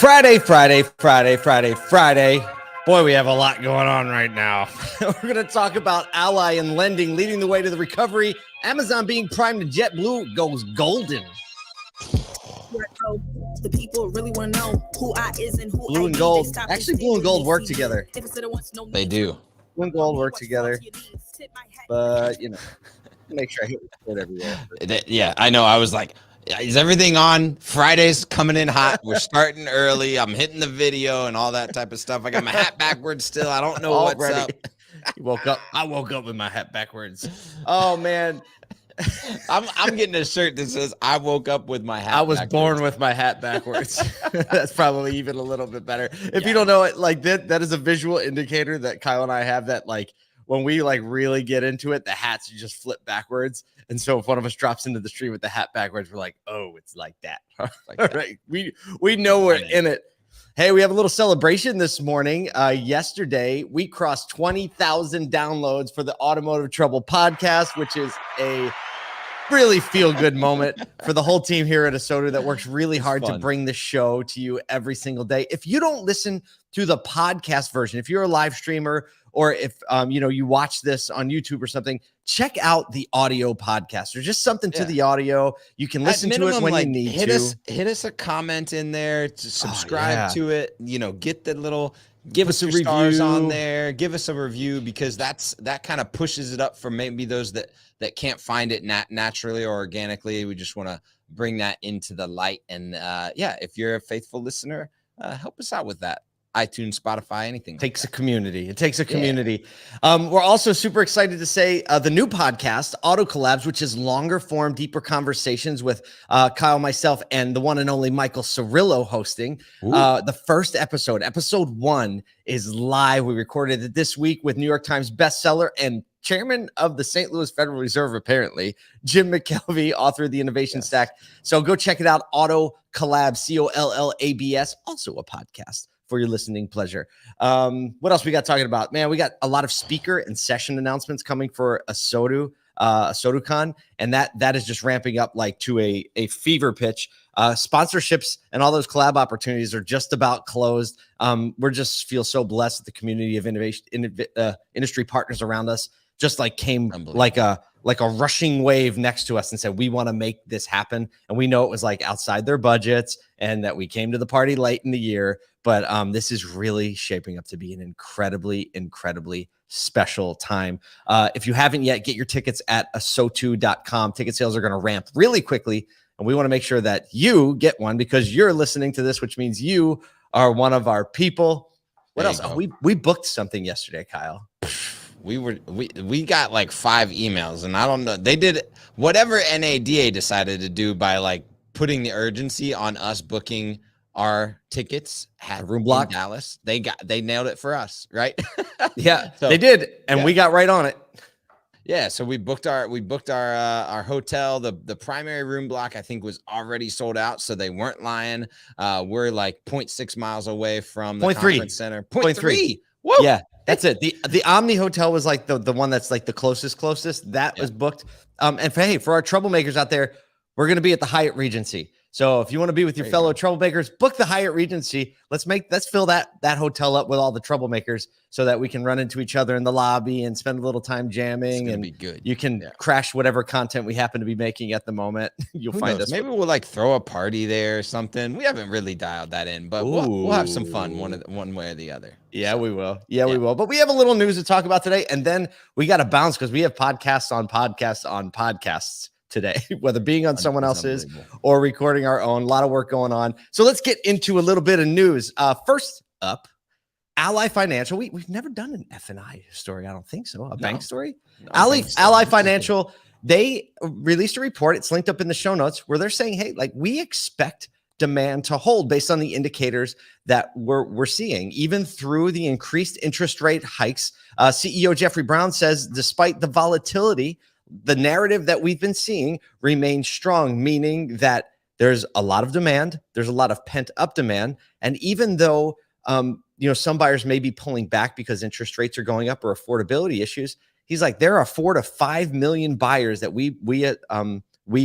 Friday. Boy, we have a lot going on right now. We're going to talk about Ally and lending leading the way to the recovery. Amazon being primed to JetBlue goes golden. The people really want to know who I is and who Blue and gold. Actually, blue and gold work together. They do. Blue and gold work together. But, make sure I hit record everywhere. Yeah, I know. I was like, is everything on? Friday's coming in hot. We're starting early. I'm hitting the video and all that type of stuff. I got my hat backwards still. I don't know what's up. You woke up. I woke up with my hat backwards. Oh, man. I'm getting a shirt that says I woke up with my hat backwards. Born with my hat backwards. That's probably even a little bit better. If you don't know it, like that is a visual indicator that Kyle and I have, that like when we like really get into it, the hats just flip backwards. And so if one of us drops into the stream with the hat backwards, we're like, oh, it's like that. Like that. Right. We know we're in it. Hey, we have a little celebration this morning. Yesterday, we crossed 20,000 downloads for the Automotive Trouble podcast, which is a really feel-good moment for the whole team here at ASOTU that works really hard to bring the show to you every single day. If you don't listen to the podcast version, if you're a live streamer or if you watch this on YouTube or something, check out the audio podcast. There's just something to the audio. You can listen to it when you need to. Hit us a comment in there to subscribe to it. Get the little give us a review on there. Give us a review because that kind of pushes it up for maybe those that can't find it naturally or organically. We just want to bring that into the light. And if you're a faithful listener, help us out with that. iTunes, Spotify, anything. It takes a community. We're also super excited to say the new podcast, Auto Collabs, which is longer form, deeper conversations with Kyle, myself, and the one and only Michael Cirillo hosting. The first episode 1 is live. We recorded it this week with New York Times bestseller and chairman of the St. Louis Federal Reserve, apparently, Jim McKelvey, author of The Innovation Stack. So go check it out. Auto Collabs, COLLABS, also a podcast for your listening pleasure. What else we got talking about? Man, we got a lot of speaker and session announcements coming for ASOTUCon, and that is just ramping up like to a fever pitch. Sponsorships and all those collab opportunities are just about closed. We're just feel so blessed that the community of innovation industry partners around us just like came like a rushing wave next to us and said, we want to make this happen. And we know it was like outside their budgets and that we came to the party late in the year. But this is really shaping up to be an incredibly, incredibly special time. If you haven't yet, get your tickets at ASOTU.com. Ticket sales are going to ramp really quickly. And we want to make sure that you get one because you're listening to this, which means you are one of our people. What else? Oh, we booked something yesterday, Kyle. We got like 5 emails, and I don't know. They did whatever NADA decided to do by like putting the urgency on us booking our tickets at room block in Dallas. They nailed it for us, right? Yeah, so, they did, and we got right on it. Yeah, so we booked our hotel. The primary room block I think was already sold out, so they weren't lying. We're like 0.6 miles away from the conference center. 0.3. Whoa. Yeah, that's it. The Omni Hotel was like the one that's like the closest. That was booked. And for our troublemakers out there, we're going to be at the Hyatt Regency. So if you want to be with your fellow troublemakers, book the Hyatt Regency. Let's fill that hotel up with all the troublemakers so that we can run into each other in the lobby and spend a little time jamming. And be good. You can crash whatever content we happen to be making at the moment. You'll find us. Maybe we'll like throw a party there or something. We haven't really dialed that in, but we'll have some fun one way or the other. Yeah, we will. Yeah, we will. But we have a little news to talk about today, and then we got to bounce because we have podcasts on podcasts today, whether being on someone else's or recording our own. A lot of work going on. So let's get into a little bit of news. First up, Ally Financial. We've never done an F&I story. I don't think so. A bank story. Ally Financial. They released a report. It's linked up in the show notes where they're saying, hey, like we expect demand to hold based on the indicators that we're seeing, even through the increased interest rate hikes. CEO Jeffrey Brown says, despite the volatility, the narrative that we've been seeing remains strong, meaning that there's a lot of demand, there's a lot of pent up demand. And even though, some buyers may be pulling back because interest rates are going up or affordability issues, he's like, there are 4 to 5 million buyers that we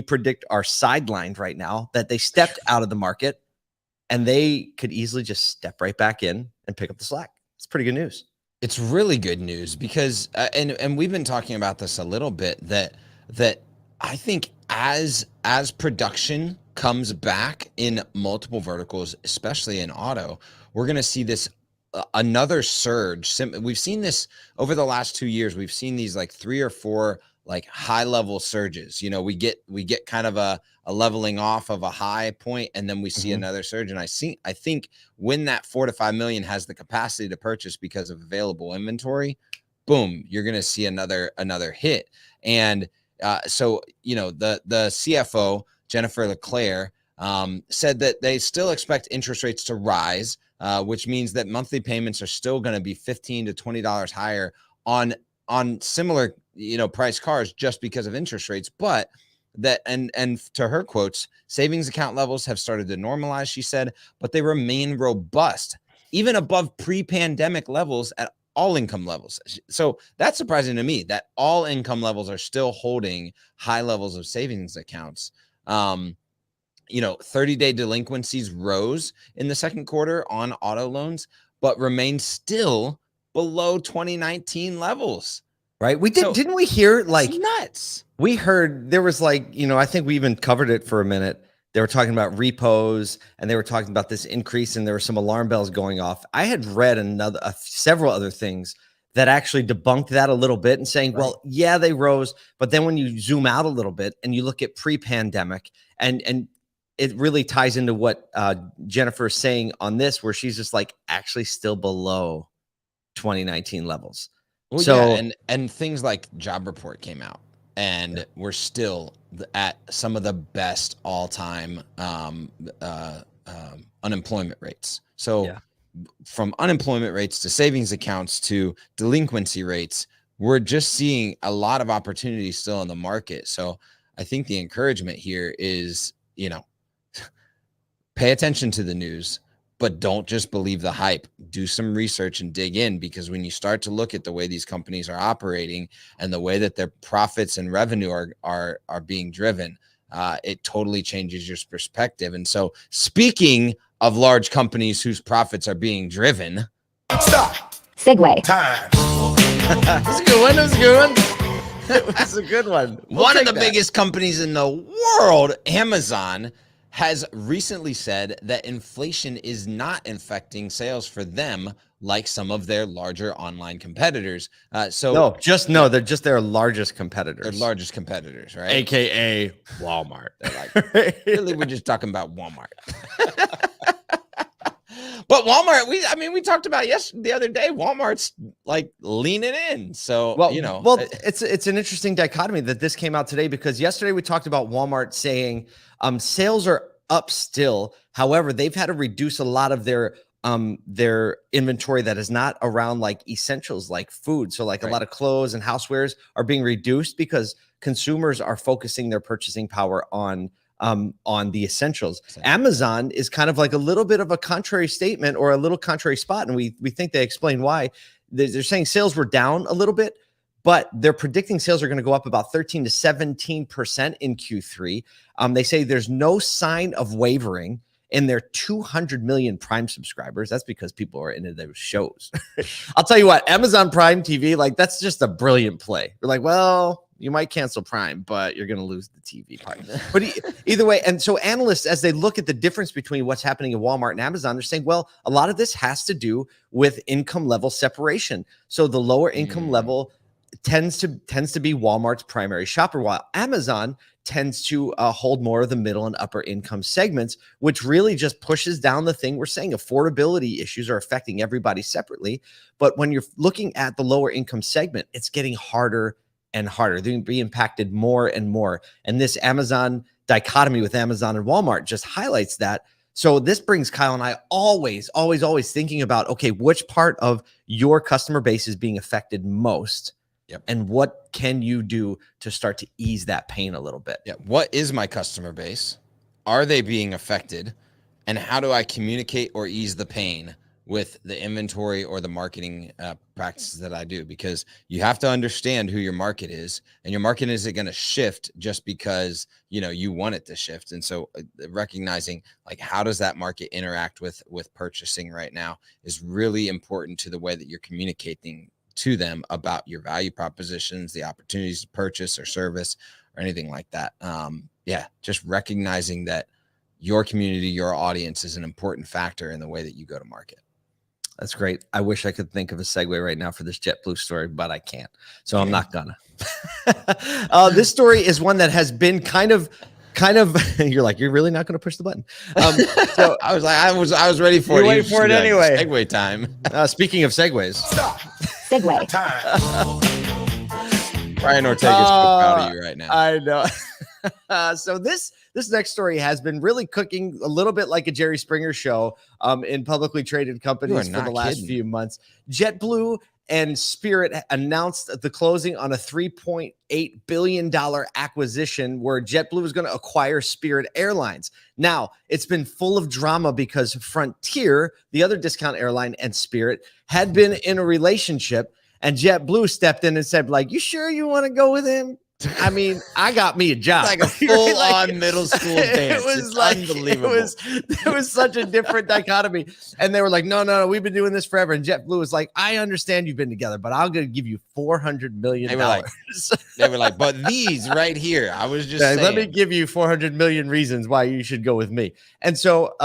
predict are sidelined right now, that they stepped out of the market and they could easily just step right back in and pick up the slack. It's pretty good news. It's really good news because, and we've been talking about this a little bit, that I think as production comes back in multiple verticals, especially in auto, we're going to see this another surge. We've seen this over the last 2 years. We've seen these like 3 or 4 like high level surges. We get kind of a leveling off of a high point, and then we see another surge. And I think when that 4 to 5 million has the capacity to purchase because of available inventory, boom, you're going to see another hit. And so the CFO Jennifer LeClaire said that they still expect interest rates to rise, which means that monthly payments are still going to be $15 to $20 higher on similar price cars just because of interest rates. But that, and to her quotes, savings account levels have started to normalize, she said, but they remain robust, even above pre-pandemic levels at all income levels. So that's surprising to me that all income levels are still holding high levels of savings accounts. 30-day delinquencies rose in the second quarter on auto loans, but remained still below 2019 levels. Right. Didn't we hear like nuts? We heard there was like, I think we even covered it for a minute. They were talking about repos, and they were talking about this increase, and there were some alarm bells going off. I had read several other things that actually debunked that a little bit and saying, well, yeah, they rose. But then when you zoom out a little bit and you look at pre-pandemic, and it really ties into what Jennifer is saying on this, where she's just like actually still below 2019 levels. Well, so, yeah, and things like job report came out, and we're still at some of the best all-time unemployment rates. So from unemployment rates to savings accounts to delinquency rates, we're just seeing a lot of opportunities still in the market. So I think the encouragement here is, pay attention to the news, but don't just believe the hype. Do some research and dig in, because when you start to look at the way these companies are operating and the way that their profits and revenue are being driven, it totally changes your perspective. And so, speaking of large companies whose profits are being driven, stop. Segue. Time. That's a good one. That was a good one. That's a good one. One of the biggest companies in the world, Amazon, has recently said that inflation is not affecting sales for them like some of their larger online competitors. They're just their largest competitors. Their largest competitors, right? AKA Walmart. They're like, really, we're just talking about Walmart. But Walmart, we talked about the other day, Walmart's like leaning in. So, it's an interesting dichotomy that this came out today, because yesterday we talked about Walmart saying sales are up still. However, they've had to reduce a lot of their inventory that is not around like essentials like food. So like a lot of clothes and housewares are being reduced because consumers are focusing their purchasing power on the essentials. Amazon is kind of like a little bit of a contrary statement, or a little contrary spot. And we think they explain why. They're saying sales were down a little bit, but they're predicting sales are going to go up about 13 to 17% in Q3. They say there's no sign of wavering in their 200 million Prime subscribers. That's because people are into those shows. I'll tell you what, Amazon Prime TV, like that's just a brilliant play. We're like, well, you might cancel Prime, but you're going to lose the TV part. But either way, and so analysts, as they look at the difference between what's happening in Walmart and Amazon, they're saying, well, a lot of this has to do with income level separation. So the lower income level tends to be Walmart's primary shopper, while Amazon tends to hold more of the middle and upper income segments, which really just pushes down the thing we're saying. Affordability issues are affecting everybody separately. But when you're looking at the lower income segment, it's getting harder and harder. They're going to be impacted more and more. And this Amazon dichotomy with Amazon and Walmart just highlights that. So this brings Kyle and I always thinking about, okay, which part of your customer base is being affected most? Yep. And what can you do to start to ease that pain a little bit? Yeah. What is my customer base? Are they being affected? And how do I communicate or ease the pain with the inventory or the marketing practices that I do, because you have to understand who your market is, and your market isn't going to shift just because, you want it to shift. And so recognizing like, how does that market interact with purchasing right now is really important to the way that you're communicating to them about your value propositions, the opportunities to purchase or service or anything like that. Just recognizing that your community, your audience is an important factor in the way that you go to market. That's great. I wish I could think of a segue right now for this JetBlue story, but I can't. So I'm not gonna. This story is one that has been kind of. You're like, you're really not going to push the button. So I was ready for it. Waiting for it anyway. Segue time. Speaking of segues, Segue time. Brian Ortega's so proud of you right now. I know. So this next story has been really cooking a little bit like a Jerry Springer show in publicly traded companies for the last few months. JetBlue and Spirit announced the closing on a $3.8 billion acquisition where JetBlue is going to acquire Spirit Airlines. Now, it's been full of drama because Frontier, the other discount airline, and Spirit had been in a relationship, and JetBlue stepped in and said, like, you sure you want to go with him? I mean, I got me a job. Like a full-on middle school dance. It was like unbelievable. It was such a different dichotomy. And they were like, no, we've been doing this forever. And JetBlue was like, I understand you've been together, but I'm going to give you $400 million. They were like, but these right here, I was just saying. Let me give you 400 million reasons why you should go with me. And so,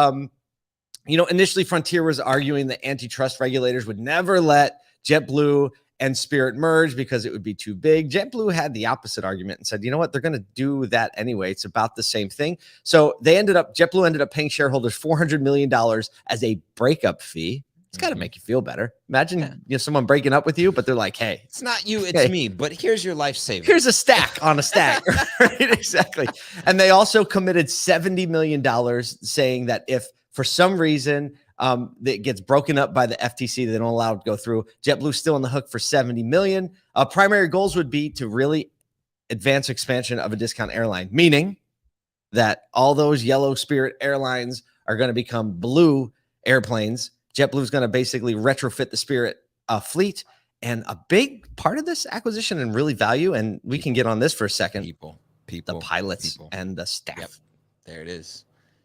initially Frontier was arguing that antitrust regulators would never let JetBlue and Spirit merge because it would be too big. JetBlue had the opposite argument and said, you know what, they're going to do that anyway. It's about the same thing. So JetBlue ended up paying shareholders $400 million as a breakup fee. It's got to make you feel better. Imagine someone breaking up with you, but they're like, hey, it's not you, it's me, but here's your life savings. Here's a stack on a stack. Right? Exactly. And they also committed $70 million saying that if for some reason that gets broken up by the FTC, they don't allow it to go through, JetBlue's still on the hook for $70 million. Primary goals would be to really advance expansion of a discount airline, meaning that all those yellow Spirit airlines are going to become blue airplanes. JetBlue is going to basically retrofit the Spirit fleet. And a big part of this acquisition and really value, and we can get on this for a second, people, the pilots and the staff. Yep. There it is.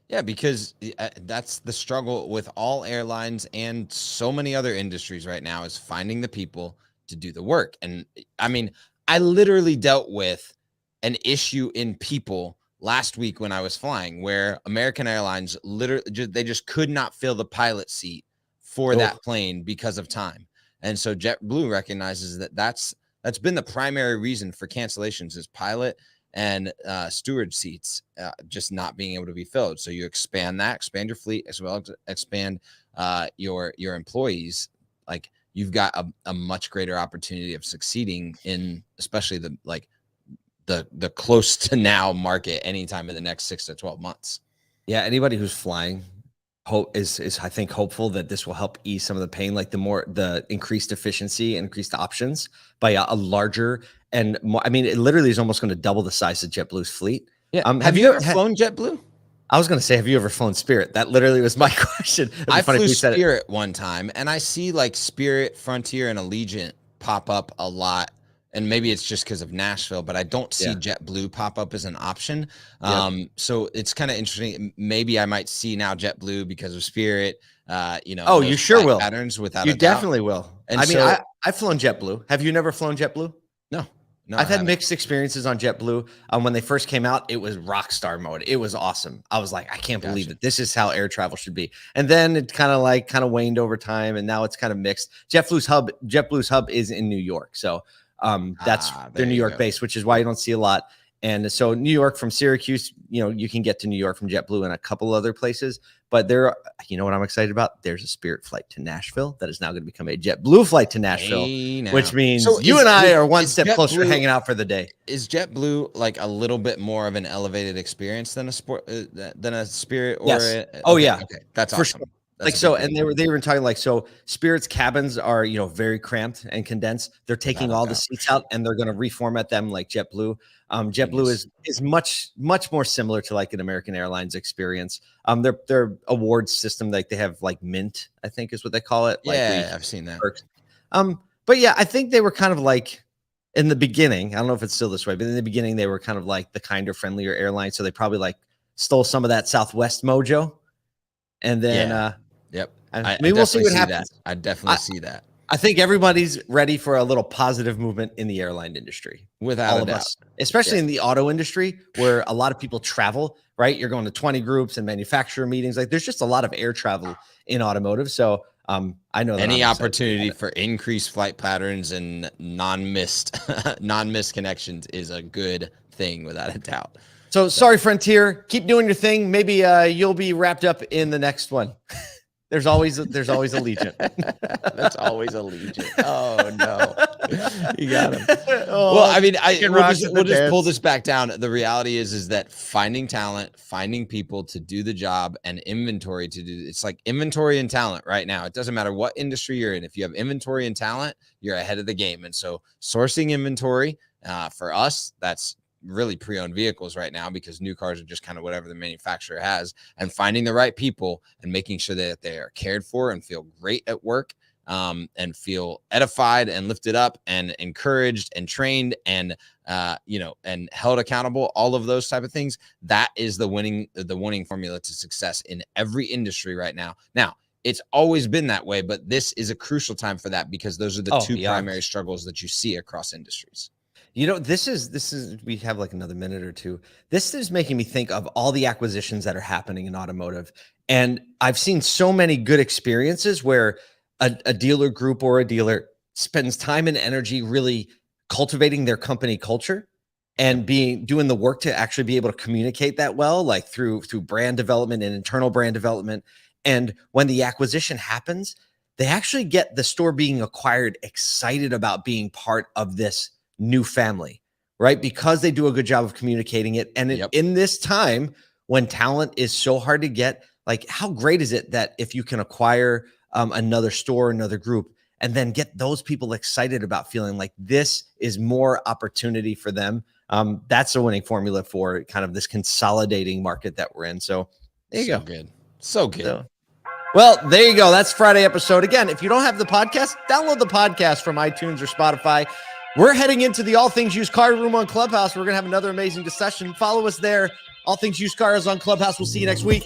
Yeah, because that's the struggle with all airlines and so many other industries right now, is finding the people to do the work. And I mean, I literally dealt with an issue in people last week when I was flying, where American Airlines they just could not fill the pilot seat for that plane because of time. And so JetBlue recognizes that that's been the primary reason for cancellations, is pilot and steward seats just not being able to be filled. So you expand your fleet, as well as expand your employees. Like, you've got a much greater opportunity of succeeding in, especially the close to now market anytime in the next 6 to 12 months. Yeah, anybody who's flying is I think hopeful that this will help ease some of the pain, like the increased efficiency and increased options by a larger and more. I mean, it literally is almost going to double the size of JetBlue's fleet. Yeah. Have you ever flown JetBlue? I was going to say, have you ever flown Spirit? That literally was my question. I flew Spirit one time, and I see like Spirit, Frontier, and Allegiant pop up a lot. And maybe it's just because of Nashville, but I don't see JetBlue pop up as an option. So it's kind of interesting. Maybe I might see now JetBlue because of Spirit. Oh, you sure will. Patterns without you a doubt. definitely will. And I've flown JetBlue. Have you never flown JetBlue? No, I've had mixed experiences on JetBlue. When they first came out, it was rock star mode. It was awesome. I was like, I can't believe it. This is how air travel should be. And then it kind of waned over time, and now it's kind of mixed. JetBlue's hub is in New York, so that's their New York base, which is why you don't see a lot. And so New York from Syracuse, you can get to New York from JetBlue and a couple other places. But you know what I'm excited about? There's a Spirit flight to Nashville that is now going to become a JetBlue flight to Nashville, which means you and I are one step closer to hanging out for the day. Is JetBlue like a little bit more of an elevated experience than a Spirit? Or yes. Okay, yeah. Okay, that's for awesome. sure. Like, so, and they were talking like, so Spirit's cabins are, very cramped and condensed. They're taking all the seats out and they're going to reformat them like JetBlue. JetBlue is much more similar to like an American Airlines experience. Their awards system, like they have like Mint, I think is what they call it. Yeah, I've seen that. Perks. But yeah, I think they were kind of like in the beginning. I don't know if it's still this way, but in the beginning they were kind of like the kinder, friendlier airline. So they probably like stole some of that Southwest mojo, and then yep. I mean, we'll see what happens. I definitely see that. I think everybody's ready for a little positive movement in the airline industry. Without a doubt. Especially in the auto industry where a lot of people travel, right? You're going to 20 groups and manufacturer meetings. Like there's just a lot of air travel in automotive. So I know that any opportunity for increased flight patterns and non-missed connections is a good thing without a doubt. So sorry, Frontier, keep doing your thing. Maybe you'll be wrapped up in the next one. There's always a Legion. That's always a Legion. Oh no, you got him. Well, I mean, we'll just pull this back down. The reality is that finding talent, finding people to do the job, and inventory to do. It's like inventory and talent right now. It doesn't matter what industry you're in. If you have inventory and talent, you're ahead of the game. And so, sourcing inventory for us, that's really pre-owned vehicles right now, because new cars are just kind of whatever the manufacturer has, and finding the right people and making sure that they are cared for and feel great at work, and feel edified and lifted up and encouraged and trained and and held accountable, all of those type of things. That is the winning formula to success in every industry right now. Now, it's always been that way, but this is a crucial time for that, because those are the two primary struggles that you see across industries. This is we have like another minute or two. This is making me think of all the acquisitions that are happening in automotive. And I've seen so many good experiences where a dealer group or a dealer spends time and energy really cultivating their company culture and doing the work to actually be able to communicate that well, like through brand development and internal brand development. And when the acquisition happens, they actually get the store being acquired excited about being part of this new family, right? Because they do a good job of communicating it. And in this time when talent is so hard to get, like how great is it that if you can acquire another store, another group, and then get those people excited about feeling like this is more opportunity for them. That's a winning formula for kind of this consolidating market that we're in. So there you go. So good. Well, there you go. That's Friday episode. Again, if you don't have the podcast, download the podcast from iTunes or Spotify. We're heading into the All Things Used Car room on Clubhouse. We're going to have another amazing discussion. Follow us there. All Things Used Cars on Clubhouse. We'll see you next week.